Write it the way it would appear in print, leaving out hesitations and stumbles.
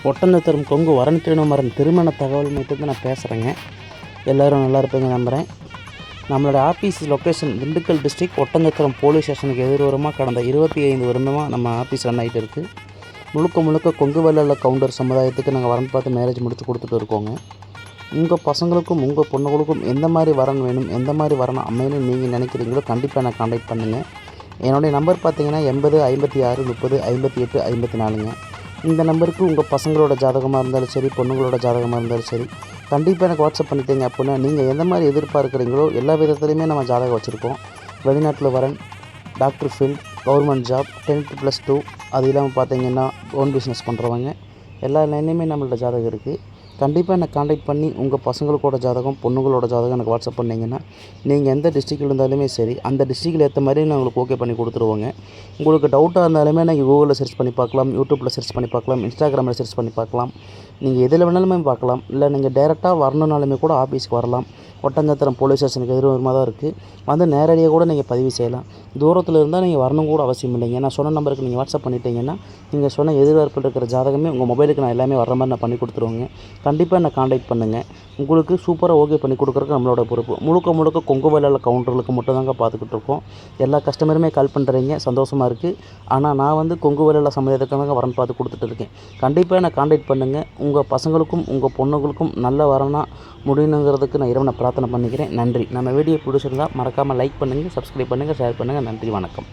ஒட்டஞ்சத்திரம் கொங்கு வரன் திருமணம் திருமண தகவல் மட்டும் நான் பேசுகிறேங்க. எல்லோரும் நல்லா இருப்பீங்க நம்புகிறேன். நம்மளோட office location Dindigul district Oddanchatram police ஸ்டேஷனுக்கு எதிர்வரமாக கடந்த 25 வருடமாக நம்ம ஆஃபீஸ் ரன் ஆகிட்டு இருக்குது. முழுக்க கொங்கு வெள்ளாள கவுண்டர் சமுதாயத்துக்கு நாங்கள் வரன் பார்த்து மேரேஜ் முடித்து கொடுத்துட்டு இருக்கோங்க. உங்கள் பசங்களுக்கும் உங்கள் பொண்ணுகளுக்கும் எந்த மாதிரி வரன் வேணும், எந்த மாதிரி வரணும் அமையணும் நீங்கள் நினைக்கிறீங்களோ கண்டிப்பாக நான் கான்டாக்ட் பண்ணுங்கள். என்னுடைய நம்பர் பார்த்தீங்கன்னா 80 56 30 58 54ங்க. இந்த நம்பருக்கு உங்கள் பசங்களோட ஜாதகமாக இருந்தாலும் சரி, பொண்ணுங்களோட ஜாதகமாக இருந்தாலும் சரி, கண்டிப்பாக எனக்கு வாட்ஸ்அப் பண்ணிட்டீங்க அப்படின்னா நீங்கள் எந்த மாதிரி எதிர்பார்க்குறீங்களோ எல்லா விதத்துலையுமே நம்ம ஜாதகம் வச்சுருக்கோம். வெளிநாட்டில் வரன், doctor field, government job, 10th+2, அது இல்லாமல் பார்த்தீங்கன்னா ஓன் பிஸ்னஸ் பண்ணுறவங்க எல்லா லைன்லேயுமே நம்மள்ட்ட ஜாதகம் இருக்குது. கண்டிப்பாக என்னை கான்டாக்ட் பண்ணி உங்கள் பசங்களோட ஜாதகம், பொண்ணுங்களோட ஜாதகம் எனக்கு வாட்ஸ்அப் பண்ணிங்கன்னா நீங்கள் எந்த டிஸ்ட்ரிக்டில் இருந்தாலுமே சரி அந்த டிஸ்ட்ரிக்டில் ஏற்ற மாதிரி நான் உங்களுக்கு ஓகே பண்ணி கொடுத்துருவோங்க. உங்களுக்கு டவுட்டாக இருந்தாலுமே நீங்கள் கூகுளில் சர்ச் பண்ணி பார்க்கலாம், யூடியூப்பில் சர்ச் பண்ணி பார்க்கலாம், இன்ஸ்டாகிராமில் சர்ச் பண்ணி பார்க்கலாம். நீங்கள் எதில் வேணாலுமே பார்க்கலாம். இல்லை நீங்கள் டேரெக்டாக வரணுன்னாலுமே கூட ஆஃபீஸ்க்கு வரலாம். ஒட்டஞ்சத்திரம் போலீஸ் ஸ்டேஷனுக்கு எதிர்வரமாக தான் இருக்குது. வந்து நேரடியாக கூட நீங்கள் பதிவு செய்யலாம். தூரத்தில் இருந்தால் நீங்கள் வரணும் கூட அவசியம் இல்லைங்க. நான் சொன்ன நம்பருக்கு நீங்கள் வாட்ஸ்அப் பண்ணிட்டீங்கன்னா நீங்கள் சொன்ன எதிர்பார்ப்பில் இருக்கிற ஜாதகமே உங்கள் மொபைலுக்கு நான் எல்லாமே வர மாதிரி நான் பண்ணி கொடுத்துருவேங்க. கண்டிப்பாக என்னை கான்டாக்ட் பண்ணுங்கள். உங்களுக்கு சூப்பராக ஓகே பண்ணி கொடுக்குறதுக்கு நம்மளோட பொறுப்பு. முழுக்க கொங்கு வெள்ளாள கவுண்டர்களுக்கு மட்டும் தாங்க பார்த்துக்கிட்டு இருக்கோம். எல்லா கஸ்டமருமே கால் பண்ணுறீங்க, சந்தோஷமாக இருக்குது. ஆனால் நான் வந்து கொங்கு வெள்ளாள சமுதாயத்துக்கு தாங்க வரன் பார்த்து கொடுத்துட்டு இருக்கேன். கண்டிப்பாக என்னை கான்டாக்ட் பண்ணுங்கள். உங்கள் பசங்களுக்கும் உங்கள் பொண்ணுங்களுக்கும் நல்ல வரனாக முடியணுங்கிறதுக்கு நான் இறைவனை பிரார்த்தனை பண்ணிக்கிறேன். நன்றி. நம்ம வீடியோ பிடிச்சிருந்தால் மறக்காமல் லைக் பண்ணுங்கள், சப்ஸ்கிரைப் பண்ணுங்கள், ஷேர் பண்ணுங்கள். நன்றி, வணக்கம்.